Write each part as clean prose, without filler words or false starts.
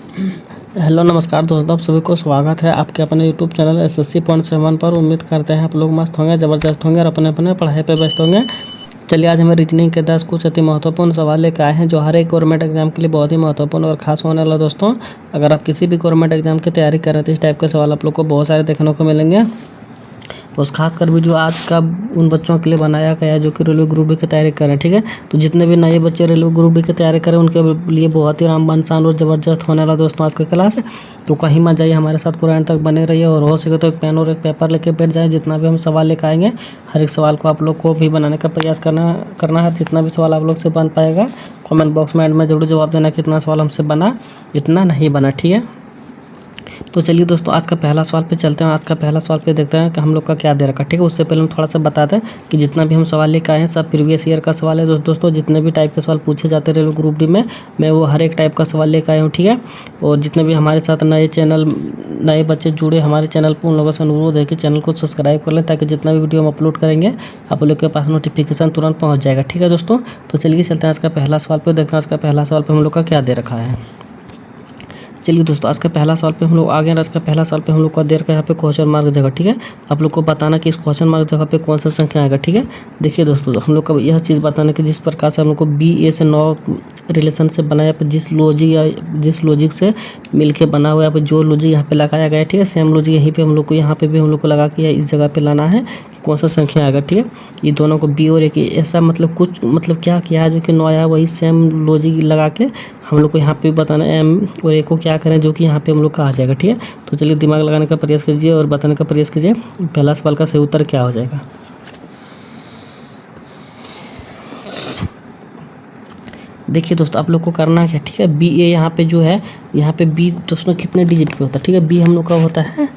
Hello नमस्कार दोस्तों, आप सभी को स्वागत है आपके अपने यूट्यूब चैनल एसएससी पॉइंट 7 पर। उम्मीद करते हैं आप लोग मस्त होंगे, ज़बरदस्त होंगे और अपने अपने पढ़ाई पे व्यस्त होंगे। चलिए आज हमें रीजनिंग के 10 कुछ अति महत्वपूर्ण सवाल लेकर आए हैं जो हर एक गवर्नमेंट एग्जाम के लिए बहुत ही महत्वपूर्ण और खास होने वाला। दोस्तों अगर आप किसी भी गवर्नमेंट एग्जाम की तैयारी कर रहे हैं तो इस टाइप के सवाल आप लोग को बहुत सारे देखने को मिलेंगे। उस खासकर वीडियो आज का उन बच्चों के लिए बनाया गया है जो कि रेलवे ग्रुप डी की तैयारी कर रहे हैं। ठीक है, तो जितने भी नए बच्चे रेलवे ग्रुप डी की तैयारी करें उनके लिए बहुत ही रामबान शान और ज़बरदस्त होने वाला दोस्तों आज का क्लास है। तो कहीं मत जाइए, हमारे साथ पूरा एंड तक बने रहिए और हो सके तो एक पेन और एक पेपर लेके बैठ जाए। जितना भी हम सवाल लेकर आएंगे हर एक सवाल को आप लोग को भी बनाने का प्रयास करना है। जितना भी सवाल आप लोग से बन पाएगा कमेंट बॉक्स में एंड में जरूर जवाब देना कितना सवाल हमसे बना, इतना नहीं बना। ठीक है, तो चलिए दोस्तों आज का पहला सवाल पे चलते हैं। आज का पहला सवाल पे देखते हैं कि हम लोग का क्या दे रखा है। ठीक है, उससे पहले हम थोड़ा सा बताते हैं कि जितना भी हम सवाल लेकर आए हैं सब प्रीवियस ईयर का सवाल है। दोस्तों जितने भी टाइप के सवाल पूछे जाते हैं रेलवे ग्रुप डी में, मैं वो हर एक टाइप का सवाल लेकर आया हूँ। ठीक है, और जितने भी हमारे साथ नए बच्चे जुड़े हमारे चैनल पर, उन लोगों से अनुरोध है कि चैनल को सब्सक्राइब कर लें ताकि जितना भी वीडियो हम अपलोड करेंगे आप लोग के पास नोटिफिकेशन तुरंत पहुँच जाएगा। ठीक है दोस्तों, तो चलिए चलते हैं आज का पहला सवाल पर। देखते हैं आज का पहला सवाल पर हम लोग का क्या दे रखा है। चलिए दोस्तों आज का पहला सवाल पे हम लोग आ गए। आज का पहला सवाल पे हम लोग का देर का यहाँ पे क्वेश्चन मार्क जगह। ठीक है, आप लोग को बताना कि इस क्वेश्चन मार्क जगह पे कौन सा संख्या आएगा। ठीक है, देखिए दोस्तों हम लोग को यह चीज़ बताना कि जिस प्रकार से हम लोग को बी ए से 9 रिलेशन से बना है, जिस लॉजिक से मिलके बना हुआ है, यहाँ पे जो लॉजिक यहाँ पे लगाया गया है। ठीक है, सेम लॉजिक यहीं पे हम लोग को यहाँ पे भी हम लोग को लगा के इस जगह पे लाना है कौन सा संख्या आएगा। ठीक है, ये दोनों को बी और ए की ऐसा मतलब क्या किया है जो कि 9 आया वही सेम लॉजिक लगा के हम लोग को यहाँ पे बताना है एम और ए को क्या करें जो कि यहाँ पे हम लोग का आ जाएगा। ठीक है, तो चलिए दिमाग लगाने का प्रयास कीजिए और बताने का प्रयास कीजिए पहला सवाल का सही उत्तर क्या हो जाएगा। देखिए दोस्तों आप लोग को करना क्या, ठीक है, बी ए यहाँ पे जो है, यहाँ पे बी दोस्तों कितने डिजिट पे होता है। ठीक है, बी हम लोग का होता है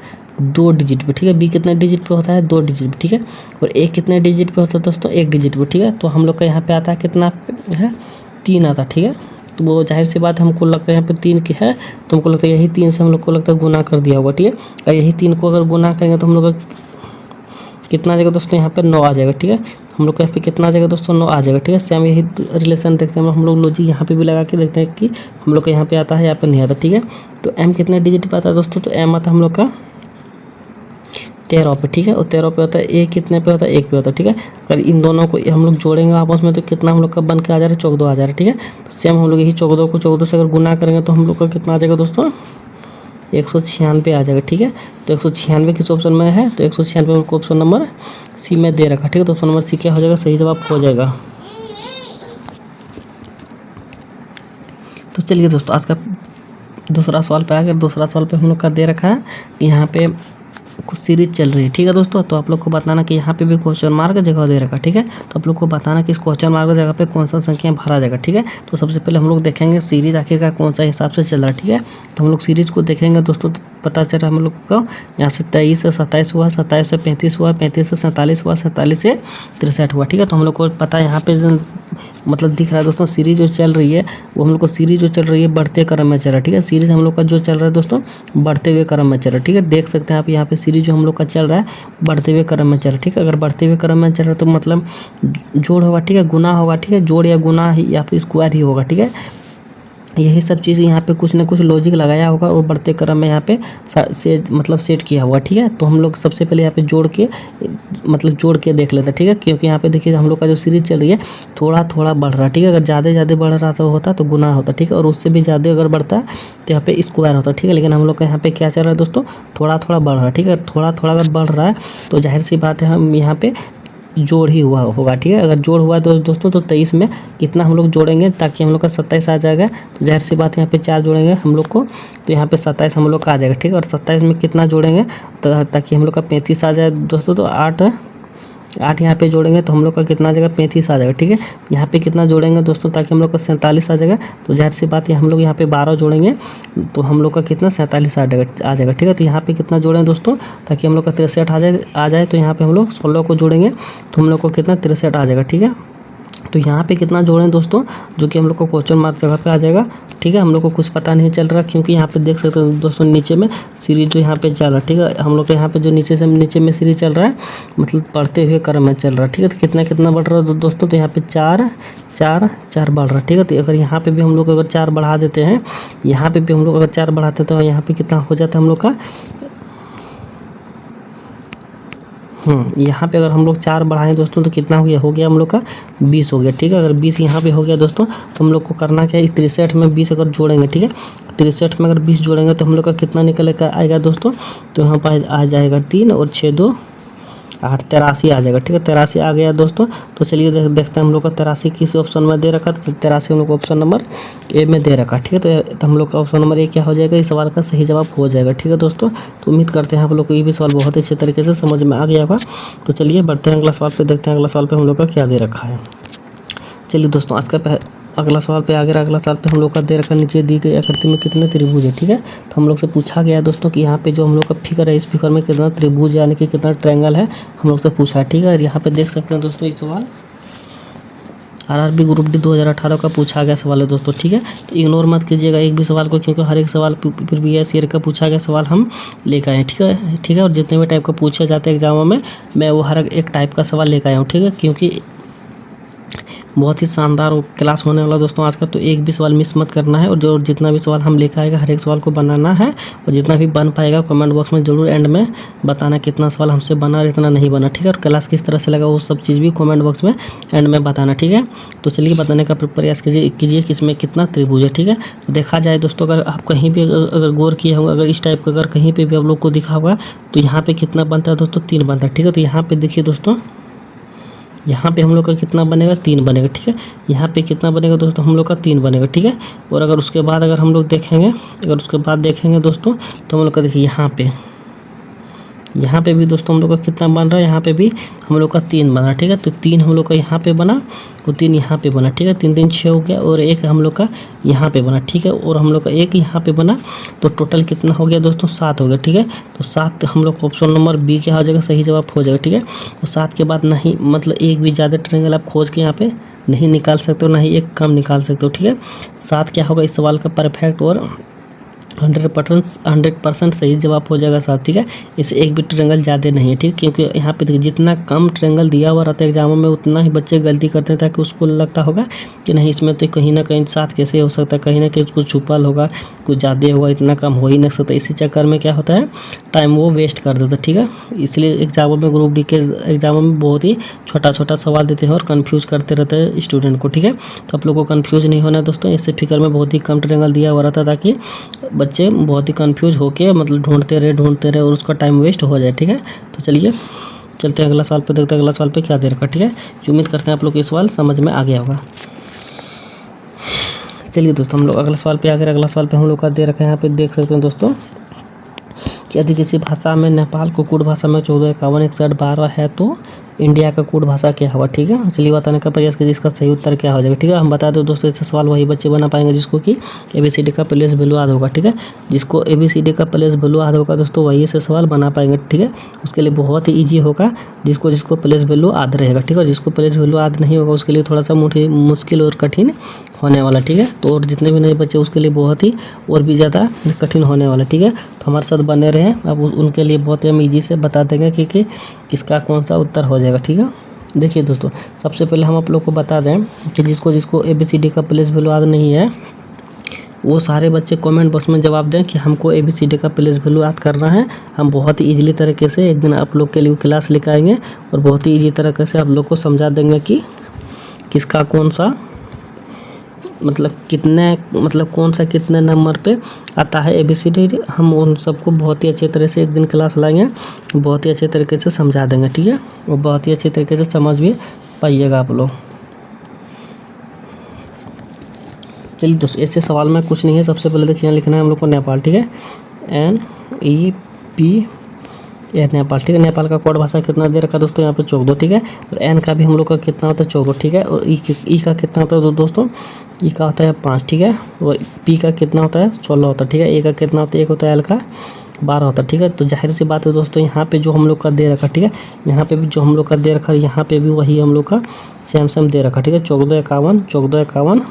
2 डिजिट पे। ठीक है, बी कितने डिजिट पे होता है 2 डिजिट पे। ठीक है, और ए कितने डिजिट पे होता है दोस्तों 1 डिजिट पे। ठीक है, तो हम लोग का यहाँ पे आता है कितना है 3 आता है। ठीक है, तो वो जाहिर सी बात है हमको लगता है यहाँ पे 3 की है तो हमको लगता है यही 3 से हम लोग को लगता है गुना कर दिया होगा। ठीक है, और यही 3 को अगर गुना करेंगे तो हम लोग का कितना आ जाएगा दोस्तों यहाँ पे 9 आ जाएगा। ठीक है, हम लोग का यहाँ पे कितना आ जाएगा दोस्तों 9 आ जाएगा। ठीक है, सेम यही रिलेशन देखते हैं हम लोग लॉजिक यहाँ पे भी लगा के देखते हैं कि हम लोग का यहाँ पे आता है यहाँ पे नहीं आता। ठीक है, तो एम कितने डिजिट पे आता है दोस्तों, तो एम आता है हम लोग का 13 पे। ठीक है, और 13 पे होता है। ए कितने पे होता है 1 पे होता है। ठीक है, अगर इन दोनों को हम लोग जोड़ेंगे आपस में तो कितना हम लोग का बन के आ जा रहा है 14 आ जा रहा है। ठीक है, सेम हम लोग यही 14 को 14 से अगर गुना करेंगे तो हम लोग का कितना आ जाएगा दोस्तों 196 आ जाएगा। ठीक है, तो 196 किस ऑप्शन में है, तो 196 को ऑप्शन नंबर सी में दे रखा। ठीक है, तो ऑप्शन नंबर सी क्या हो जाएगा, सही जवाब हो जाएगा। तो चलिए दोस्तों आज का दूसरा सवाल पे आ गया। दूसरा सवाल पे हम लोग का दे रखा है यहाँ पे कुछ सीरीज चल रही है। ठीक है दोस्तों, तो आप लोग को बताना कि यहाँ पे भी क्वेश्चन मार्क जगह दे रखा। ठीक है, तो आप लोग को बताना कि इस क्वेश्चन मार्क जगह पे कौन सा संख्या भरा जाएगा। ठीक है, तो सबसे पहले हम लोग देखेंगे सीरीज आखिरकार कौन सा हिसाब से चल रहा है। ठीक है, तो हम लोग सीरीज को देखेंगे दोस्तों तो पता चल रहा है हम लोग को यहाँ से 23 से 27 हुआ, 27 से 35 हुआ, 35 से 47 हुआ, 47 से 63 हुआ। ठीक है, तो हम लोग को पता है यहाँ पे मतलब दिख रहा है दोस्तों सीरीज जो चल रही है वो हम लोग को सीरीज जो चल रही है बढ़ते क्रम में चल रहा है। ठीक है, सीरीज हम लोग का जो चल रहा है दोस्तों बढ़ते हुए क्रम में चल रहा है। ठीक है, देख सकते हैं आप यहाँ पे सीरीज जो हम लोग का चल रहा है बढ़ते हुए क्रम में चल रहा है। ठीक है, अगर बढ़ते हुए क्रम में चल रहा है तो मतलब जोड़ होगा। ठीक है, गुना होगा। ठीक है, जोड़ या गुना ही या फिर स्क्वायर ही होगा। ठीक है, यही सब चीज़ यहाँ पे कुछ ना कुछ लॉजिक लगाया होगा और बढ़ते क्रम में यहाँ पे मतलब सेट किया हुआ। ठीक है, तो हम लोग सबसे पहले यहाँ पे जोड़ के देख लेते हैं। ठीक है, क्योंकि यहाँ पे देखिए हम लोग का जो सीरीज चल रही है थोड़ा थोड़ा बढ़ रहा है। ठीक है, अगर ज़्यादा बढ़ रहा तो होता तो गुना होता। ठीक है, और उससे भी ज़्यादा अगर बढ़ता है तो यहाँ पे स्क्वायर होता। ठीक है, लेकिन हम लोग का यहाँ पे क्या चल रहा है दोस्तों थोड़ा थोड़ा बढ़ रहा है। ठीक है, थोड़ा थोड़ा अगर बढ़ रहा है तो जाहिर सी बात है हम यहाँ पे जोड़ ही हुआ होगा। ठीक है, अगर जोड़ हुआ तो दोस्तों तो 23 में कितना हम लोग जोड़ेंगे ताकि हम लोग का 27 आ जाएगा। तो जाहिर सी बात है यहाँ पे 4 जोड़ेंगे हम लोग को तो यहाँ पे 27 हम लोग का आ जाएगा। ठीक है, और 27 में कितना जोड़ेंगे ताकि हम लोग का 35 आ जाए दोस्तों, तो 8 यहाँ पे जोड़ेंगे तो हम लोग का कितना आ जाएगा 35 आ जाएगा। ठीक है, यहाँ पे कितना जोड़ेंगे दोस्तों ताकि हम लोग का 47 आ जाएगा। तो जाहिर सी बात है हम लोग यहाँ पे 12 जोड़ेंगे तो हम लोग का कितना 47 आ जाएगा। ठीक है, तो यहाँ पे कितना जोड़ें दोस्तों ताकि हम लोग का 63 आ जाए तो यहाँ पे हम लोग 16 को जोड़ेंगे तो हम लोग को कितना 63 आ जाएगा। ठीक है, तो यहाँ पे कितना जोड़ें दोस्तों जो कि हम लोग को क्वेश्चन मार्क जगह पे आ जाएगा। ठीक है, हम लोग को कुछ पता नहीं चल रहा क्योंकि यहाँ पे देख सकते हो दोस्तों नीचे में सीरीज जो यहाँ पे चल रहा है। ठीक है, हम लोग के यहाँ पे जो नीचे में सीरीज चल रहा है मतलब बढ़ते हुए क्रम में चल रहा है। ठीक है, तो कितना बढ़ रहा है दोस्तों, तो यहाँ पे 4 4 4 बढ़ रहा है, ठीक है। तो अगर यहाँ पे भी हम लोग अगर 4 बढ़ा देते हैं, यहाँ पे भी हम लोग अगर 4 बढ़ाते हैं तो यहाँ पे कितना हो जाता है हम लोग का, यहाँ पे अगर हम लोग 4 बढ़ाएं दोस्तों तो कितना हो गया हम लोग का 20 हो गया, ठीक है। अगर 20 यहाँ पे हो गया दोस्तों तो हम लोग को करना क्या है, 63 में 20 अगर जोड़ेंगे, ठीक है। 63 में अगर 20 जोड़ेंगे तो हम लोग का कितना निकल कर आएगा दोस्तों, तो यहाँ पर आ जाएगा 3 और 6 2 8 83 आ जाएगा, ठीक है। 83 आ गया दोस्तों। तो चलिए देखते हैं हम लोग का 83 किस ऑप्शन में दे रखा, तो 83 हम लोग को ऑप्शन नंबर ए में दे रखा, ठीक है। तो हम लोग का ऑप्शन नंबर ए क्या हो जाएगा, इस सवाल का सही जवाब हो जाएगा, ठीक है दोस्तों। तो उम्मीद करते हैं आप लोग को ये भी सवाल बहुत अच्छे तरीके से समझ में आ गया होगा। तो चलिए बढ़ते हैं अगला सवाल पे, देखते हैं अगला सवाल पे हम लोग का क्या दे रखा है। चलिए दोस्तों आज का अगला सवाल पे अगला सवाल पे हम लोग का दे रखा, नीचे दी गई आकृति में कितने त्रिभुज है, ठीक है। तो हम लोग से पूछा गया है दोस्तों कि यहाँ पे जो हम लोग का फिगर है, इस फिगर में कितना त्रिभुज यानी कि कितना ट्रायंगल है, हम लोग से पूछा है, ठीक है। और यहाँ पे देख सकते हैं दोस्तों ये सवाल RRB ग्रुप डी 2018 का पूछा गया सवाल है दोस्तों, ठीक है। तो इग्नोर मत कीजिएगा एक भी सवाल को, क्योंकि हर एक सवाल प्रीवियस ईयर का पूछा गया सवाल हम लेकर आए हैं, ठीक है। और जितने भी टाइप का पूछा जाता है एग्जामों में, मैं वो हर एक टाइप का सवाल लेकर आया हूँ, ठीक है। क्योंकि बहुत ही शानदार क्लास होने वाला दोस्तों आज का, तो एक भी सवाल मिस मत करना है। और जो जितना भी सवाल हम लेकर आएगा हर एक सवाल को बनाना है, और जितना भी बन पाएगा कमेंट बॉक्स में जरूर एंड में बताना कितना सवाल हमसे बना और इतना नहीं बना, ठीक है। और क्लास किस तरह से लगा वो सब चीज़ भी कमेंट बॉक्स में एंड में बताना, ठीक है। तो चलिए बताने का प्रयास कीजिए कि इसमें कितना त्रिभुज है, ठीक है। तो देखा जाए दोस्तों, अगर आप कहीं भी अगर गौर किए होंगे, अगर इस टाइप का अगर कहीं पर भी आप लोग को दिखा होगा तो यहाँ पर कितना बनता है दोस्तों, 3 बनता है, ठीक है। तो यहाँ पर देखिए दोस्तों, यहाँ पे हम लोग का कितना बनेगा, 3 बनेगा, ठीक है। यहाँ पे कितना बनेगा दोस्तों, हम लोग का 3 बनेगा, ठीक है। और अगर उसके बाद अगर हम लोग देखेंगे दोस्तों, तो हम लोग का देखिए यहाँ पे भी दोस्तों हम लोग का कितना बन रहा है, यहाँ पे भी हम लोग का 3 बना, ठीक है। तो 3 हम लोग का यहाँ पे बना और 3 यहाँ पे बना, ठीक है। 3 3 6 हो गया, और 1 हम लोग का यहाँ पे बना, ठीक है। और हम लोग का 1 यहाँ पे बना, तो टोटल कितना हो गया दोस्तों, 7 हो गया, ठीक है। तो 7 हम लोग का ऑप्शन नंबर बी क्या हो जाएगा, सही जवाब हो जाएगा, ठीक है। और 7 के बाद नहीं, मतलब एक भी ज़्यादा ट्रायंगल आप खोज के यहाँ पे नहीं निकाल सकते हो, ना ही एक कम निकाल सकते हो, ठीक है। 7 क्या होगा, इस सवाल का परफेक्ट और 100% सही जवाब हो जाएगा साहब, ठीक है। इसे एक भी ट्रायंगल ज़्यादा नहीं है, ठीक, क्योंकि यहाँ पे देखिए जितना कम ट्रायंगल दिया हुआ रहता है एग्जामों में उतना ही बच्चे गलती करते हैं, ताकि उसको लगता होगा कि नहीं इसमें तो कहीं ना कहीं 7 कैसे हो सकता है, कहीं ना कहीं कुछ छुपल होगा, कुछ ज़्यादा होगा, इतना कम हो ही नहीं सकता। इसी चक्कर में क्या होता है, टाइम वो वेस्ट कर देता है, ठीक है। इसलिए एग्जामों में ग्रुप डी के एग्जामों में बहुत ही छोटा छोटा सवाल देते हैं और कन्फ्यूज़ करते रहते हैं स्टूडेंट को, ठीक है। तो आप लोग को कन्फ्यूज़ नहीं होना दोस्तों, इससे फिगर में बहुत ही कम ट्रायंगल दिया हुआ रहता है, ताकि बच्चे बहुत ही कंफ्यूज होके मतलब ढूंढते रहे और उसका टाइम वेस्ट हो जाए, ठीक है। तो चलिए चलते हैं अगला सवाल पे, देखते हैं अगला सवाल पे क्या दे रखा, ठीक है। उम्मीद करते हैं आप लोग को ये सवाल समझ में आ गया होगा। चलिए दोस्तों हम लोग अगला सवाल पे आ गए। अगला सवाल पे हम लोग का दे रखा है, यहाँ पे देख सकते हैं दोस्तों कि यदि किसी भाषा में नेपाल को कूट भाषा में 1451 61 12 है तो इंडिया का कूट भाषा क्या होगा, ठीक है। चलिए बताने का प्रयास कीजिए इसका सही उत्तर क्या हो जाएगा, ठीक है। हम बता दें दोस्तों, इससे सवाल वही बच्चे बना पाएंगे जिसको कि ABCD का प्लेस वैल्यू याद होगा, ठीक है। जिसको ABCD का प्लेस वैल्यू याद होगा दोस्तों वही से सवाल बना पाएंगे, ठीक है। उसके लिए बहुत ही ईजी होगा जिसको प्लेस वैल्यू याद रहेगा, ठीक है। जिसको प्लेस वैल्यू याद नहीं होगा उसके लिए थोड़ा सा मुश्किल और कठिन होने वाला, ठीक है। तो और जितने भी नए बच्चे उसके लिए बहुत ही और भी ज़्यादा कठिन होने वाला, ठीक है। तो हमारे साथ बने रहें, अब उनके लिए बहुत ही हम ईजी से बता देंगे कि इसका कौन सा उत्तर हो जाएगा, ठीक है। देखिए दोस्तों, सबसे पहले हम आप लोग को बता दें कि जिसको ABCD का प्लेस वैल्यू याद नहीं है वो सारे बच्चे कमेंट बॉक्स में जवाब दें कि हमको ABCD का प्लेस वैल्यू याद करना है। हम बहुत ही ईजिली तरीके से एक दिन आप लोग के लिए क्लास लेकर आएंगे और बहुत ही ईजी तरीके से आप लोग को समझा देंगे कि किसका कौन सा कौन सा कितने नंबर पे आता है ABCD। हम उन सबको बहुत ही अच्छे तरह से एक दिन क्लास लाएंगे, बहुत ही अच्छे तरीके से समझा देंगे, ठीक है। और बहुत ही अच्छे तरीके से समझ भी पाइएगा आप लोग। चलिए दोस्तों, ऐसे सवाल में कुछ नहीं है। सबसे पहले देखिए यहाँ लिखना है हम लोग को नेपाल, ठीक है। NEP नेपाल, ठीक है। नेपाल का कोड भाषा कितना दे रखा दोस्तों, यहाँ पे 14, ठीक है। और N का भी हम लोग का कितना होता है 14, ठीक है। और ई का कितना होता है दोस्तों, ई का होता है 5, ठीक है। और P का कितना होता है 16 होता है, ठीक है। ए का कितना होता है 1 होता है, L का 12 होता है, ठीक है। तो जाहिर सी बात है दोस्तों, यहाँ पे जो हम लोग का दे रखा, ठीक है, यहाँ पे भी जो हम लोग का दे रखा, यहाँ पे भी वही हम लोग का सेम दे रखा, ठीक है। 1451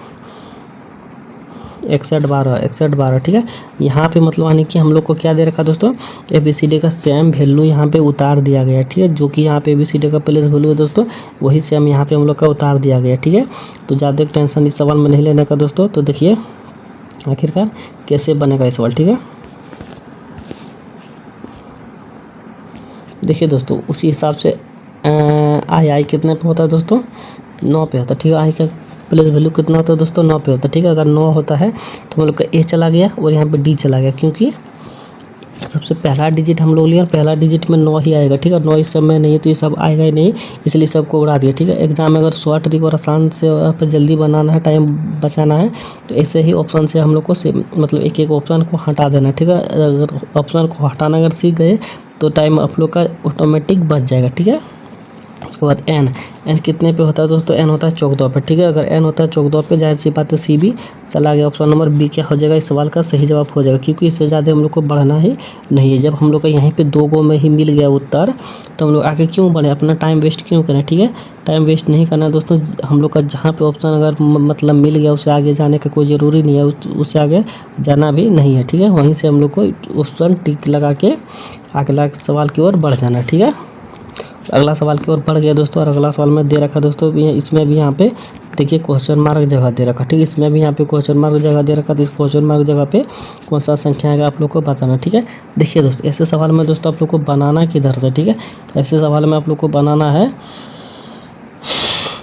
61 ठीक है। यहाँ पे मतलब यानी कि हम लोग को क्या दे रखा है दोस्तों, ABCD का सेम वैल्यू यहाँ पे उतार दिया गया है, ठीक है। जो कि यहाँ पे ABCD का प्लेस वैल्यू है दोस्तों, वही सेम यहाँ पे हम लोग का उतार दिया गया है, ठीक है। तो ज़्यादा टेंशन इस सवाल में नहीं लेने का दोस्तों। तो देखिए आखिरकार कैसे बनेगा ये सवाल, ठीक है। देखिए दोस्तों उसी हिसाब से आई कितने पे होता है दोस्तों, 9 पे होता है, ठीक है। आई का प्लेस वैल्यू कितना होता है दोस्तों, 9 पे होता है, ठीक है। अगर 9 होता है तो हम लोग का A चला गया और यहाँ पे D चला गया, क्योंकि सबसे पहला डिजिट हम लोग लिया और पहला डिजिट में 9 ही आएगा, ठीक है। 9 इस सब में नहीं है तो ये सब आएगा ही नहीं, इसलिए सबको उड़ा दिया, ठीक है। एग्जाम में अगर शॉर्ट ट्रिक और आसान से पे जल्दी बनाना है, टाइम बचाना है, तो ऐसे ही ऑप्शन से हम लोग को मतलब एक एक ऑप्शन को हटा देना है, ठीक है। अगर ऑप्शन को हटाना अगर सीख गए तो टाइम आप लोग का ऑटोमेटिक बच जाएगा, ठीक है। उसके बाद एन कितने पे होता है दोस्तों, एन होता है 14 पे, ठीक है। अगर एन होता है 14 पे, जाहिर सी बात है सी भी चला गया। ऑप्शन नंबर बी क्या हो जाएगा, इस सवाल का सही जवाब हो जाएगा, क्योंकि इससे ज़्यादा हम लोग को बढ़ना ही नहीं है। जब हम लोग का यहीं पे 2 गो में ही मिल गया उत्तर, तो हम लोग आगे क्यों बढ़े, अपना टाइम वेस्ट क्यों करें, ठीक है। टाइम वेस्ट नहीं करना दोस्तों। हम लोग का जहाँ पे ऑप्शन अगर मतलब मिल गया, उससे आगे जाने का कोई ज़रूरी नहीं है, उससे आगे जाना भी नहीं है, ठीक है। वहीं से हम लोग को ऑप्शन टिक लगा के अगला सवाल की ओर बढ़ जाना, ठीक है। अगला सवाल की ओर बढ़ गया दोस्तों। और अगला सवाल में दे रखा दोस्तों, इसमें भी यहाँ पे देखिए क्वेश्चन मार्क जगह दे रखा, ठीक है। इसमें भी यहाँ पे क्वेश्चन मार्क जगह दे रखा, तो इस क्वेश्चन मार्क जगह पे कौन सा संख्या आएगा आप लोग को बताना, ठीक है। देखिए दोस्तों ऐसे सवाल में दोस्तों आप लोग को बनाना किधर से, ठीक है। ऐसे सवाल में आप लोग को बनाना है,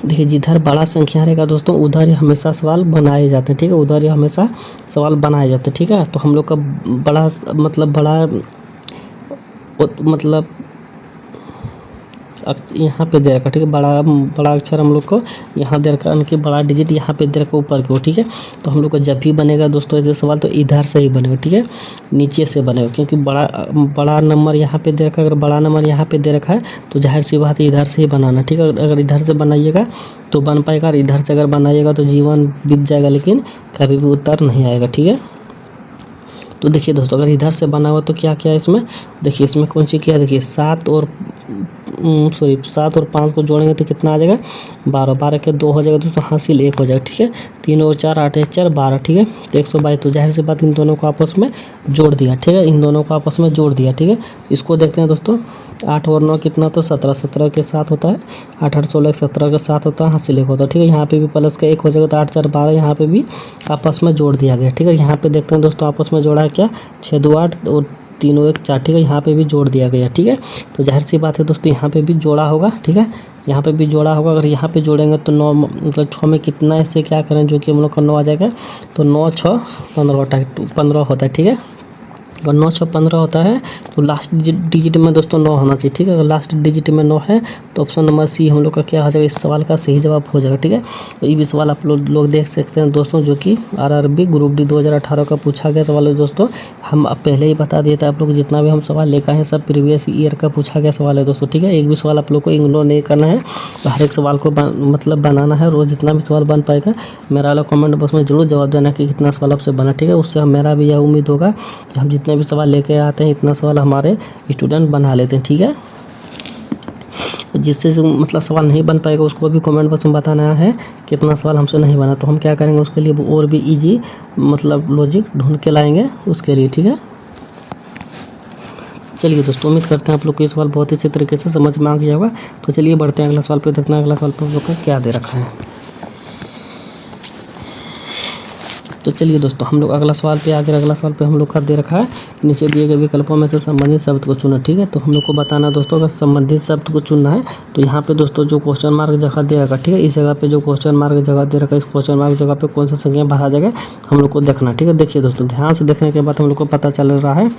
देखिए जिधर बड़ा संख्या रहेगा दोस्तों उधर ही हमेशा सवाल बनाए जाते हैं, ठीक है। उधर ही हमेशा सवाल बनाए जाते हैं, ठीक है। तो हम लोग का बड़ा मतलब यहाँ पे दे रखा, ठीक है। बड़ा अक्षर हम लोग को यहाँ दे रखा, उनकी बड़ा डिजिट यहाँ पे दे रखा ऊपर की ओर, ठीक है। तो हम लोग का जब भी बनेगा दोस्तों ऐसे सवाल तो इधर से ही बनेगा, ठीक है, नीचे से बनेगा, क्योंकि बड़ा नंबर यहाँ पे दे रखा। अगर बड़ा नंबर यहाँ पे दे रखा है तो जाहिर सी बात है इधर से ही बनाना, ठीक है। अगर इधर से बनाइएगा तो बन पाएगा, और इधर से अगर बनाइएगा तो जीवन बीत जाएगा, लेकिन कभी भी उत्तर नहीं आएगा, ठीक है। तो देखिए दोस्तों अगर इधर से बना हुआ तो क्या क्या है इसमें, देखिए इसमें कौन सी क्या है, देखिए 7 और 5 को जोड़ेंगे तो कितना आ जाएगा, 12 के 2 हो जाएगा दोस्तों, हासिल 1 हो जाएगा, ठीक है। 3 और 4 8 1 4 12, ठीक है। तो 122। तो जाहिर सी बात इन दोनों को आपस में जोड़ दिया, ठीक है। इन दोनों को आपस में जोड़ दिया, ठीक है। इसको देखते हैं दोस्तों, 8 और 9 कितना, तो 17, 17 के साथ होता है, 8 8 16 17 के साथ होता है, हासिल 1 होता है, ठीक है। यहाँ पे भी प्लस का 1 हो जाएगा, तो 8 4 12 यहाँ पे भी आपस में जोड़ दिया गया, ठीक है। यहाँ पे देखते हैं दोस्तों आपस में जोड़ा है क्या, 6 2 8 और 3 1 4, ठीक है। यहाँ पे भी जोड़ दिया गया, ठीक है। तो जाहिर सी बात है दोस्तों यहाँ पे भी जोड़ा होगा, ठीक है। यहाँ पे भी जोड़ा होगा। अगर यहाँ पे जोड़ेंगे तो 9 मतलब 6 में कितना ऐसे क्या करें जो कि हम लोग का 9 आ जाएगा, तो 9 6 15 होता है, 15 होता है, ठीक है। अगर 9 6 15 होता है तो लास्ट डिजिट में दोस्तों 9 होना चाहिए, ठीक है। अगर लास्ट डिजिट में 9 है तो ऑप्शन नंबर सी हम लोग का क्या हो जाएगा, इस सवाल का सही जवाब हो जाएगा, ठीक है। तो ये भी सवाल आप लोग देख सकते हैं दोस्तों, जो कि RRB ग्रुप डी 2018 का पूछा गया सवाल है दोस्तों। हम पहले ही बता दिए थे आप लोग, जितना भी हम सवाल लेकर हैं सब प्रीवियस ईयर का पूछा गया सवाल है दोस्तों, ठीक है। एक भी सवाल आप लोग को इग्नोर नहीं करना है, तो हर एक सवाल को मतलब बनाना है। रोज़ जितना भी सवाल बन पाएगा मेरा वाला कमेंट बॉक्स में जरूर जवाब देना कि कितना सवाल आपसे बना, ठीक है। उससे मेरा भी यह उम्मीद होगा कि हम जितने भी सवाल लेके आते हैं इतना सवाल हमारे स्टूडेंट बना लेते हैं, ठीक है। जिससे मतलब सवाल नहीं बन पाएगा उसको भी कमेंट बॉक्स में बताना है कितना सवाल हमसे नहीं बना, तो हम क्या करेंगे उसके लिए और भी इजी मतलब लॉजिक ढूंढ के लाएंगे उसके लिए, ठीक है। चलिए दोस्तों उम्मीद करते हैं आप लोग को ये सवाल बहुत ही अच्छे तरीके से समझ में आ गया होगा। तो चलिए बढ़ते हैं अगला सवाल पे, देखते हैं अगला सवाल पे हम लोग का क्या दे रखा है। तो चलिए दोस्तों हम लोग अगला सवाल पे आगे, अगला सवाल पे हम लोग का दे रखा है नीचे दिए गए विकल्पों में से संबंधित शब्द को चुना, ठीक है। तो हम लोग को बताना दोस्तों अगर संबंधित शब्द को चुनना है तो यहाँ पे दोस्तों जो क्वेश्चन मार्क जगह दे रखा, ठीक है। इस जगह पे जो क्वेश्चन मार्क जगह दे रखा, इस क्वेश्चन मार्क जगह पे कौन सा संख्या भरा जाएगा हम लोग को देखना, ठीक है। देखिए दोस्तों ध्यान से देखने के बाद हम लोग को पता चल रहा है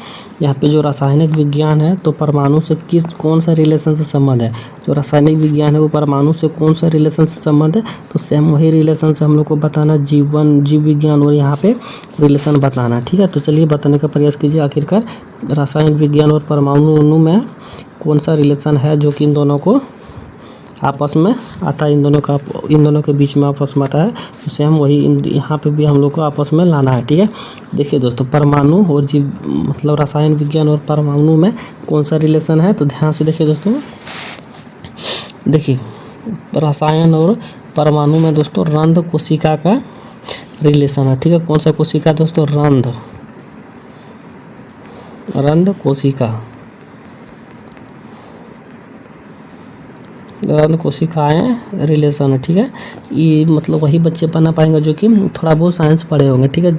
यहाँ पे जो रासायनिक विज्ञान है तो परमाणु से कौन सा रिलेशन से संबंध है। जो रासायनिक विज्ञान है वो परमाणु से कौन सा रिलेशन से संबंध है, तो सेम वही रिलेशन से हम लोग को बताना जीव विज्ञान और यहाँ पे रिलेशन बताना, ठीक है। तो चलिए बताने का प्रयास कीजिए आखिरकार रासायनिक विज्ञान और परमाणु में कौन सा रिलेशन है जो कि इन दोनों को आपस में आता है, इन दोनों के बीच में आपस में आता है। तो सेम वही यहाँ पे भी हम लोग को आपस में लाना है, ठीक है। देखिए दोस्तों परमाणु और जीव मतलब रसायन विज्ञान और परमाणु में कौन सा रिलेशन है, तो ध्यान से देखिए दोस्तों। देखिए रसायन और परमाणु में दोस्तों रंध्र कोशिका का रिलेशन है, ठीक है। कौन सा कोशिका दोस्तों? रंध्र कोशिका, रंध्र कोशिकाएं रिलेशन है, ठीक है। ये मतलब वही बच्चे पढ़ना पाएंगे जो कि थोड़ा बहुत साइंस पढ़े होंगे, ठीक है।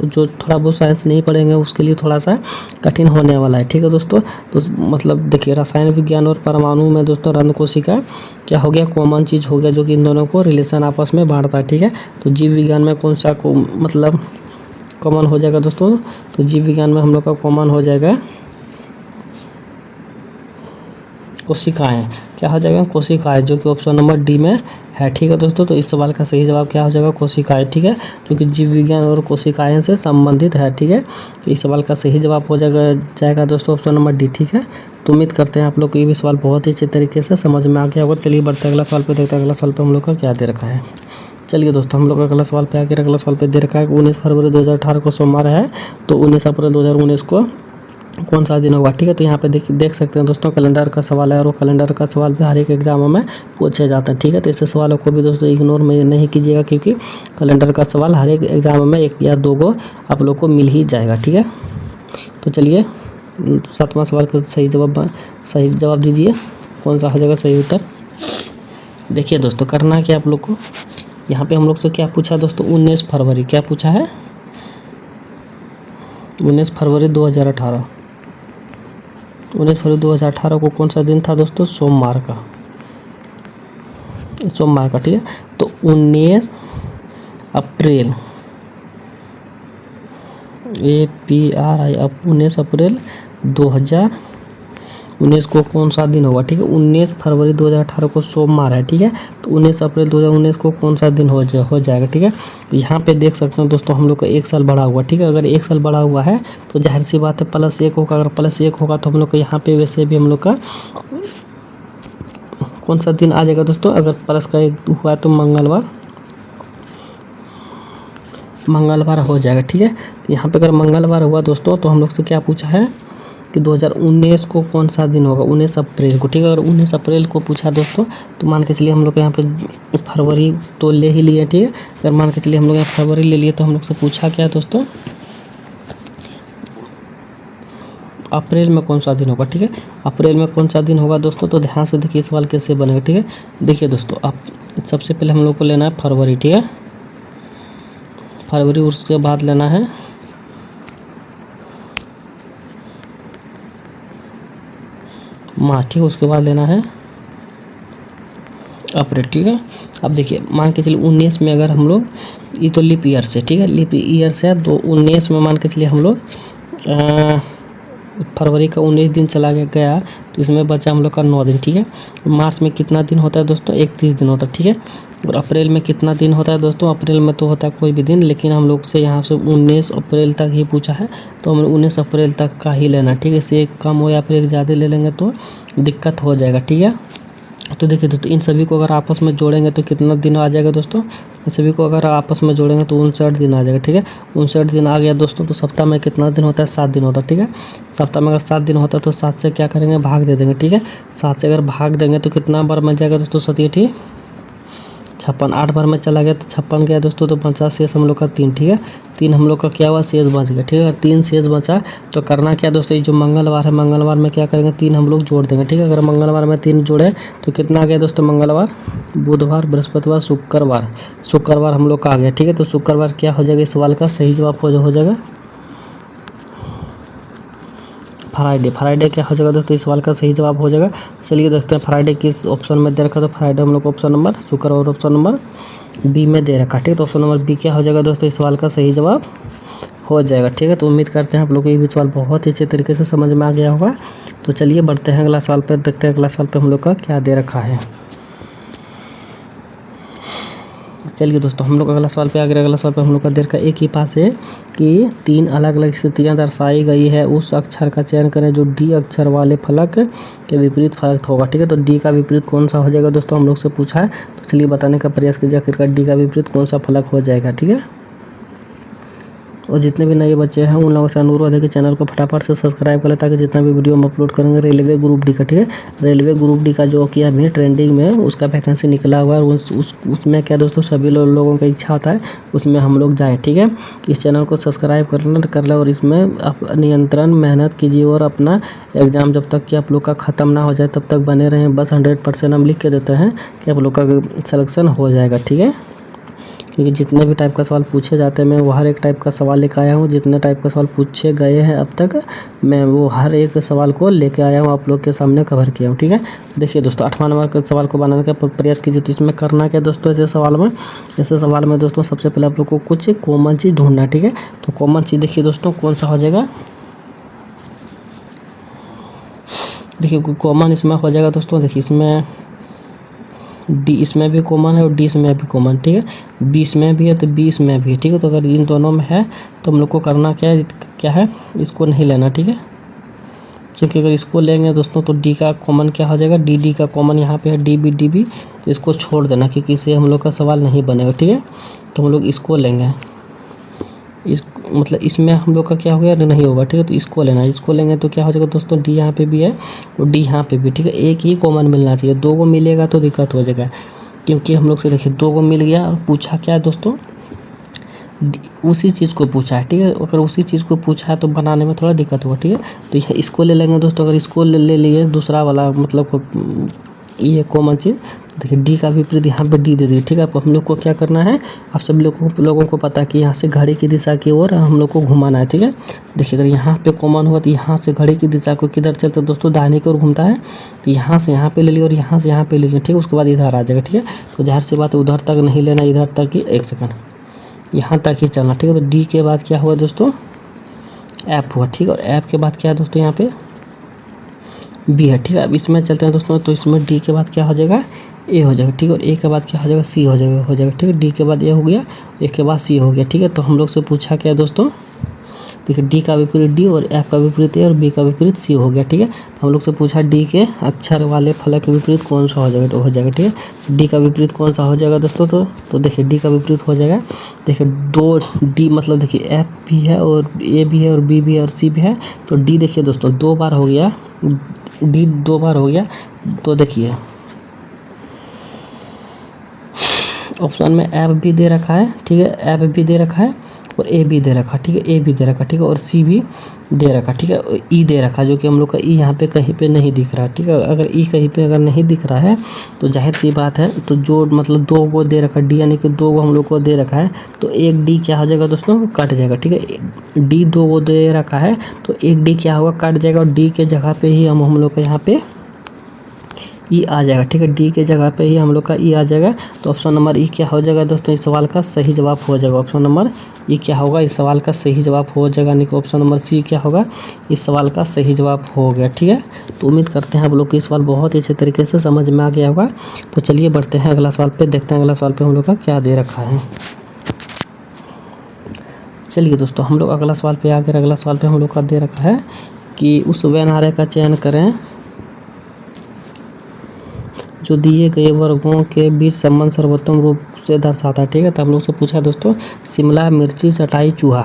जो थोड़ा बहुत साइंस नहीं पढ़ेंगे उसके लिए थोड़ा सा कठिन होने वाला है, ठीक है दोस्तों। तो मतलब देखिए रसायन विज्ञान और परमाणु में दोस्तों रंध्र कोशिका क्या हो गया? कॉमन चीज़ हो गया जो कि इन दोनों को रिलेशन आपस में बांटता है, ठीक है। तो जीव विज्ञान में कौन सा को मतलब कॉमन हो जाएगा दोस्तों? तो जीव विज्ञान में हम लोग का कॉमन हो जाएगा कोशिकाएं। क्या हो जाएगा? कोशिकाएं, जो कि ऑप्शन नंबर डी में है, ठीक है दोस्तों। तो इस सवाल का सही जवाब क्या हो जाएगा? कोशिकाएं, ठीक है, जो कि जीव विज्ञान और कोशिकाएं से संबंधित है, ठीक है। तो इस सवाल का सही जवाब हो जाएगा दोस्तों ऑप्शन नंबर डी, ठीक है। तो उम्मीद करते हैं आप लोग को ये भी सवाल बहुत ही अच्छे तरीके से समझ में आ गया होगा। चलिए बढ़ते हैं अगला सवाल पे, देखते हैं अगला सवाल पे हम लोग का क्या दे रखा है। चलिए दोस्तों हम लोग अगला सवाल पे आगे, अगला सवाल पे दे रखा है 19 फरवरी 2018 को सोमवार है, तो 19 अप्रैल 2019 को कौन सा दिन होगा, ठीक है। तो यहाँ पे देख सकते हैं दोस्तों कैलेंडर का सवाल है, और वो कैलेंडर का सवाल भी हर एक एग्जामों में पूछे जाते हैं, ठीक है। तो ऐसे सवालों को भी दोस्तों इग्नोर में नहीं कीजिएगा, क्योंकि कैलेंडर का सवाल हर एक एग्जाम में 1 या 2 को आप लोग को मिल ही जाएगा, ठीक है। तो चलिए 7वां सवाल का सही जवाब दीजिए, कौन सा हो जाएगा सही उत्तर। देखिए दोस्तों करना है कि आप लोग को यहाँ पे हम लोग से क्या पूछा दोस्तों? 19 फरवरी, क्या पूछा है? 19 फरवरी 2018, 19 फरवरी 2018 को कौन सा दिन था दोस्तों? सोमवार का, ठीक है। तो 19 अप्रैल APRI 19 अप्रैल 2019 को कौन सा दिन होगा, ठीक है। 19 फरवरी 2018 को सोमवार है, ठीक है। तो 19 अप्रैल 2019 को कौन सा दिन हो जाएगा, ठीक है। यहाँ पे देख सकते हैं दोस्तों हम लोग का 1 साल बढ़ा हुआ, ठीक है। अगर 1 साल बढ़ा हुआ है तो जाहिर सी बात है +1 होगा, अगर +1 होगा तो हम लोग का यहाँ पे वैसे भी हम लोग का कौन सा दिन आ जाएगा दोस्तों? अगर प्लस का 1 हुआ है तो मंगलवार हो जाएगा, ठीक है। तो यहाँ पे अगर मंगलवार हुआ दोस्तों तो हम लोग से क्या पूछा है कि 2019 को कौन सा दिन होगा? 19 अप्रैल को, ठीक है। अगर 19 अप्रैल को पूछा दोस्तों तो मान के चलिए हम लोग यहाँ पे फरवरी तो ले ही लिए, ठीक है। अगर मान के चलिए हम लोग यहाँ फरवरी ले लिए तो हम लोग से पूछा क्या दोस्तों? अप्रैल में कौन सा दिन होगा, ठीक है। अप्रैल में कौन सा दिन होगा दोस्तों? तो ध्यान से देखिए सवाल कैसे बनेगा, ठीक है। देखिए दोस्तों आप सबसे पहले हम लोग को लेना है फरवरी, ठीक है। फरवरी, उसके बाद लेना है मार्च, ठीक है। उसके बाद लेना है अप्रैल, ठीक है। अब देखिए मान के चलिए 19 में अगर हम लोग, ये तो लीप ईयर से, ठीक है, लीप ईयर से तो 19 में मान के चलिए हम लोग फरवरी का 19 दिन चला गया तो इसमें बचा हम लोग का 9 दिन, ठीक है। मार्च में कितना दिन होता है दोस्तों? 31 दिन होता है, ठीक है। और अप्रैल में कितना दिन होता है दोस्तों? अप्रैल में तो होता है कोई भी दिन, लेकिन हम लोग से यहाँ से 19 अप्रैल तक ही पूछा है तो हमें 19 अप्रैल तक का ही लेना, ठीक है। इससे एक कम हो या फिर एक ज़्यादा ले लेंगे तो दिक्कत हो जाएगा, ठीक है। तो देखिए दोस्तों इन सभी को अगर आपस में जोड़ेंगे तो कितना दिन आ जाएगा दोस्तों? इन सभी को अगर आपस में जोड़ेंगे तो 59 दिन आ जाएगा, ठीक है। 59 दिन आ गया दोस्तों। तो सप्ताह में कितना दिन होता है? 7 दिन होता है, ठीक है। सप्ताह में अगर 7 दिन होता है तो 7 से क्या करेंगे? भाग दे देंगे, ठीक है। 7 से अगर भाग देंगे तो कितना बार बच जाएगा दोस्तों? 7 56, 8 बार में चला गया तो 56 गया दोस्तों। तो 50 शेष हम लोग का 3, ठीक है। 3 हम लोग का क्या हुआ? शेष बच गया, ठीक है। 3 शेष बचा तो करना क्या दोस्तों? ये जो मंगलवार है, मंगलवार में क्या करेंगे? 3 हम लोग जोड़ देंगे, ठीक है। अगर मंगलवार में 3 जोड़े तो कितना आ गया दोस्तों? मंगलवार, बुधवार, बृहस्पतिवार, शुक्रवार हम लोग का आ गया, ठीक है। तो शुक्रवार क्या हो जाएगा? इस सवाल का सही जवाब हो जाएगा फ्राइडे क्या हो जाएगा दोस्तों? इस सवाल का सही जवाब हो जाएगा। चलिए देखते हैं फ्राइडे किस ऑप्शन में दे रखा। तो फ्राइडे हम लोग को ऑप्शन नंबर शुक्रवार ऑप्शन नंबर बी में दे रखा, ठीक है। तो ऑप्शन नंबर बी क्या हो जाएगा दोस्तों? इस सवाल का सही जवाब हो जाएगा, ठीक है। तो उम्मीद करते हैं आप लोग को ये भी सवाल बहुत ही अच्छे तरीके से समझ में आ गया होगा। तो चलिए बढ़ते हैं अगला सवाल पर, देखते हैं अगला सवाल पर हम लोग का क्या दे रखा है। चलिए दोस्तों हम लोग अगला सवाल पे आ गए। अगला सवाल पे हम लोग का दे रखा एक ही पास है कि 3 अलग अलग स्थितियाँ दर्शाई गई है, उस अक्षर का चयन करें जो डी अक्षर वाले फलक के विपरीत फलक होगा, ठीक है। तो डी का विपरीत कौन सा हो जाएगा दोस्तों? हम लोग से पूछा है, तो चलिए बताने का प्रयास कीजिए आखिरकार डी का विपरीत कौन सा फलक हो जाएगा, ठीक है। और जितने भी नए बच्चे हैं उन लोगों से अनुरोध है कि चैनल को फटाफट से सब्सक्राइब कर लें, ताकि जितना भी वीडियो हम अपलोड करेंगे रेलवे ग्रुप डी का, ठीक है, रेलवे ग्रुप डी का जो कि अभी ट्रेंडिंग में उसका वैकेंसी निकला हुआ है, उसमें क्या दोस्तों सभी लोगों का इच्छा होता है उसमें हम लोग जाएँ, ठीक है। इस चैनल को सब्सक्राइब कर लें और इसमें आप नियंत्रण मेहनत कीजिए और अपना एग्ज़ाम जब तक कि आप लोग का ख़त्म ना हो जाए तब तक बने रहें। बस 100% हम लिख के देते हैं कि आप लोग का सिलेक्शन हो जाएगा, ठीक है। क्योंकि जितने भी टाइप का सवाल पूछे जाते हैं मैं वो हर एक टाइप का सवाल लेकर आया हूँ। जितने टाइप का सवाल पूछे गए हैं अब तक मैं वो हर एक सवाल को लेके आया हूँ, आप लोग के सामने कवर किया हूँ, ठीक है। देखिए दोस्तों 8वां नंबर के सवाल को बनाने का प्रयास कीजिए। तो इसमें करना क्या दोस्तों, ऐसे सवाल में दोस्तों सबसे पहले आप लोग को कुछ कॉमन चीज़ ढूंढना है, ठीक है। तो कॉमन चीज़ देखिए दोस्तों कौन सा हो जाएगा, देखिए कॉमन इसमें हो जाएगा दोस्तों, देखिए इसमें डी इसमें भी कॉमन है और डी इसमें भी कॉमन, ठीक है। बी इसमें भी है तो बी इसमें भी है, ठीक है। तो अगर इन दोनों में है तो हम लोग को करना क्या है, इसको नहीं लेना, ठीक है। क्योंकि अगर इसको लेंगे दोस्तों तो डी का कॉमन क्या हो जाएगा, डी का कॉमन यहाँ पे है डी बी, तो इसको छोड़ देना क्योंकि इससे हम लोग का सवाल नहीं बनेगा, ठीक है। तो हम लोग इसको लेंगे, मतलब इसमें हम लोग का क्या हो गया, नहीं होगा, ठीक है। तो इसको लेना है, इसको लेंगे तो क्या हो जाएगा दोस्तों, डी यहाँ पे भी है और डी यहाँ पे भी, ठीक है। एक ही कॉमन मिलना चाहिए, 2 को मिलेगा तो दिक्कत हो जाएगा। क्योंकि हम लोग से देखिए 2 को मिल गया और पूछा क्या है दोस्तों, उसी चीज़ को पूछा है, ठीक है। अगर उसी चीज़ को पूछा है तो बनाने में थोड़ा दिक्कत होगा, ठीक है। तो यह इसको ले लेंगे दोस्तों। अगर इसको ले लिए दूसरा वाला मतलब ये कॉमन चीज़, देखिए डी का विपरीत यहाँ पे डी दे दिए, ठीक है। अब हम लोग को क्या करना है, आप सब लोगों को पता है कि यहाँ से घड़ी की दिशा की ओर हम लोग को घुमाना है, ठीक है। देखिए अगर यहाँ पे कॉमन हुआ तो यहाँ से घड़ी की दिशा को किधर चलता है दोस्तों, दाहिने की ओर घूमता है। तो यहाँ से यहाँ पे ले लिया और यहाँ से यहाँ पे ले लिया, ठीक है। उसके बाद इधर आ जाएगा, ठीक है। तो जाहिर सी बात उधर तक नहीं लेना, इधर तक ही, एक सेकंड, यहाँ तक ही चलना, ठीक है। तो डी के बाद क्या हुआ दोस्तों, एफ हुआ, ठीक है। और एफ के बाद क्या है दोस्तों, यहाँ पे बी है, ठीक है। अब इसमें चलते हैं दोस्तों, तो इसमें डी के बाद क्या हो जाएगा, ए हो जाएगा, ठीक है। और ए के बाद क्या हो जाएगा, सी हो जाएगा, ठीक है। डी के बाद ए हो गया, ए के बाद सी हो गया, ठीक है। तो हम लोग से पूछा क्या दोस्तों, देखिए डी का विपरीत डी और एफ का विपरीत ए और बी का विपरीत सी हो गया, ठीक है। तो हम लोग से पूछा डी के अक्षर वाले फलक के विपरीत कौन सा हो जाएगा, तो हो जाएगा, ठीक है। डी का विपरीत कौन सा हो जाएगा दोस्तों, तो देखिए डी का विपरीत हो जाएगा, देखिए 2 डी, मतलब देखिए एफ भी है और ए भी है और बी भी है और सी भी है। तो डी देखिए दोस्तों 2 बार हो गया, डी 2 बार हो गया। तो देखिए ऑप्शन में एफ भी दे रखा है, ठीक है, एफ भी दे रखा है और ए भी दे रखा, ठीक है, ए भी दे रखा, ठीक है, और सी भी दे रखा, ठीक है। ई दे रखा जो कि हम लोग का ई यहाँ पे कहीं पे नहीं दिख रहा, ठीक है। अगर ई कहीं पे अगर नहीं दिख रहा है तो जाहिर सी बात है, तो जो मतलब 2 को दे रखा डी, यानी कि 2 को हम लोग को दे रखा है, तो एक डी क्या हो जाएगा दोस्तों, कट जाएगा, ठीक है। डी 2 को दे रखा है तो एक डी क्या होगा, कट जाएगा और डी के जगह पे ही हम लोग का यहाँ पे ई आ जाएगा, ठीक है। डी के जगह पे ही हम लोग का ई आ जाएगा। तो ऑप्शन नंबर ई क्या हो जाएगा दोस्तों, इस सवाल का सही जवाब हो जाएगा। ऑप्शन नंबर ई क्या होगा, इस सवाल का सही जवाब हो जाएगा, यानी कि ऑप्शन नंबर सी क्या होगा, इस सवाल का सही जवाब हो गया, ठीक है। तो उम्मीद करते हैं आप लोग को इस सवाल बहुत ही अच्छे तरीके से समझ में आ गया होगा। तो चलिए बढ़ते हैं अगला सवाल पे, देखते हैं अगला सवाल पे हम लोग का क्या दे रखा है। चलिए दोस्तों हम लोग अगला सवाल पे आ गए। अगला सवाल पे हम लोग का दे रखा है कि उस वे नारे का चयन करें जो दिए गए वर्गों के बीच संबंध सर्वोत्तम रूप से दर्शाता है, ठीक है। तो हम लोग से पूछा है दोस्तों, शिमला मिर्ची चटाई चूहा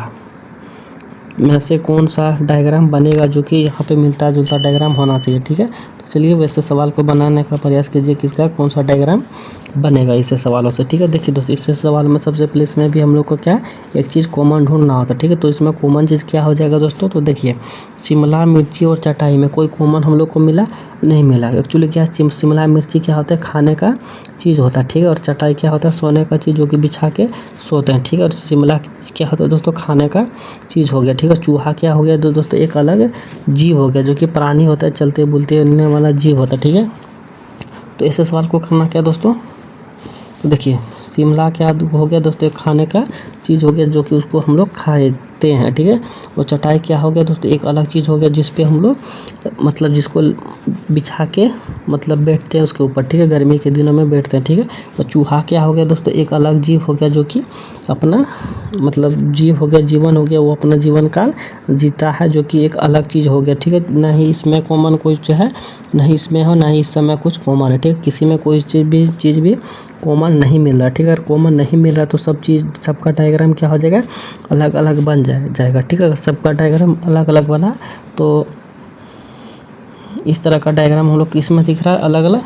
में से कौन सा डायग्राम बनेगा जो कि यहाँ पे मिलता जुलता डायग्राम होना चाहिए, ठीक है। तो चलिए वैसे सवाल को बनाने का प्रयास कीजिए, किसका कौन सा डायग्राम बनेगा इससे सवालों से, ठीक है। देखिए दोस्तों इससे सवाल में सबसे पहले इसमें भी हम लोग को क्या एक चीज़ कॉमन ढूंढना होता है, ठीक है। तो इसमें कॉमन चीज़ क्या हो जाएगा दोस्तों, तो देखिए शिमला मिर्ची और चटाई में कोई कॉमन हम लोग को मिला नहीं मिला। एक्चुअली क्या शिमला मिर्ची क्या होता है, खाने का चीज़ होता है, ठीक है। और चटाई क्या होता है, सोने का चीज़ जो कि बिछा के सोते हैं, ठीक है। और शिमला क्या होता है दोस्तों, खाने का चीज़ हो गया, ठीक है। चूहा क्या हो गया दोस्तों, एक अलग जीव हो गया जो कि प्राणी होता है, चलते बुलते उड़ने वाला जीव होता है, ठीक है। तो ऐसे सवाल को करना क्या दोस्तों, तो देखिए शिमला क्या हो गया दोस्तों, एक खाने का चीज़ हो गया जो कि उसको हम लोग खाते हैं, ठीक है। और चटाई क्या हो गया दोस्तों, एक अलग चीज़ हो गया जिस पे हम लोग मतलब जिसको बिछा के मतलब बैठते हैं उसके ऊपर, ठीक है, गर्मी के दिनों में बैठते हैं, ठीक है। और चूहा क्या हो गया दोस्तों, एक अलग जीव हो गया जो कि अपना मतलब जीव हो गया, जीवन हो गया, वो अपना जीवन काल जीता है जो कि एक अलग चीज़ हो गया, ठीक है। ना ही इसमें कॉमन कुछ है, ना ही इसमें हो, ना ही इस समय कुछ कॉमन है, ठीक है। किसी में कोई चीज़ भी कॉमन नहीं मिल रहा, ठीक है। अगर कॉमन नहीं मिल रहा तो सब चीज़, सबका डायग्राम क्या हो जाएगा, अलग अलग बन जाएगा, ठीक है। अगर सबका डायग्राम अलग अलग बना तो इस तरह का डायग्राम हम लोग किस में दिख रहा है, अलग अलग,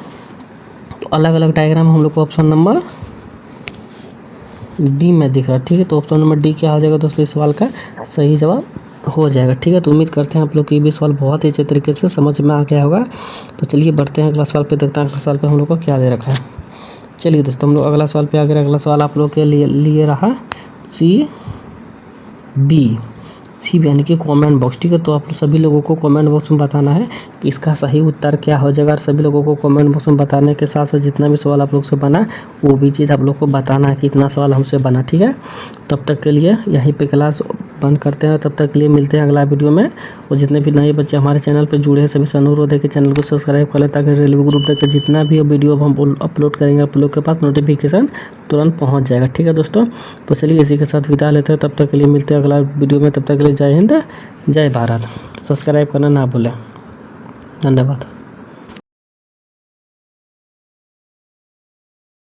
तो अलग अलग डायग्राम हम लोग को ऑप्शन नंबर डी में दिख रहा है, ठीक है। तो ऑप्शन नंबर डी क्या हो जाएगा दोस्तों, इस सवाल का सही जवाब हो जाएगा, ठीक है। तो उम्मीद करते हैं आप लोग को ये भी सवाल बहुत ही अच्छे तरीके से समझ में आ गया होगा। तो चलिए बढ़ते हैं अगला सवाल पे, देखते हैं अगला सवाल पे हम लोग को क्या दे रखा है। चलिए दोस्तों हम लोग अगला सवाल पे आ गए। अगला सवाल आप लोग के लिए रहा सी बी यानी कि कमेंट बॉक्स, ठीक है। तो आप सभी लोगों को कमेंट बॉक्स में बताना है कि इसका सही उत्तर क्या हो जाएगा। और सभी लोगों को कमेंट बॉक्स में बताने के साथ साथ जितना भी सवाल आप लोग से बना वो भी चीज़ आप लोग को बताना है कि इतना सवाल हमसे बना, ठीक है। तब तक के लिए यहीं पे क्लास बंद करते हैं, तब तक के लिए मिलते हैं अगला वीडियो में। और जितने भी नए बच्चे हमारे चैनल पर जुड़े हैं सभी से अनुरोध है कि चैनल को सब्सक्राइब कर लें, ताकि रेलवे ग्रुप तक जितना भी वीडियो हम अपलोड करेंगे आप लोग के पास नोटिफिकेशन तुरंत पहुंच जाएगा, ठीक है दोस्तों। तो चलिए इसी के साथ विदा लेते हैं, तब तक के लिए मिलते हैं अगला वीडियो में। तब तक के लिए जय हिंद, जय भारत। सब्सक्राइब करना ना भूलें। धन्यवाद।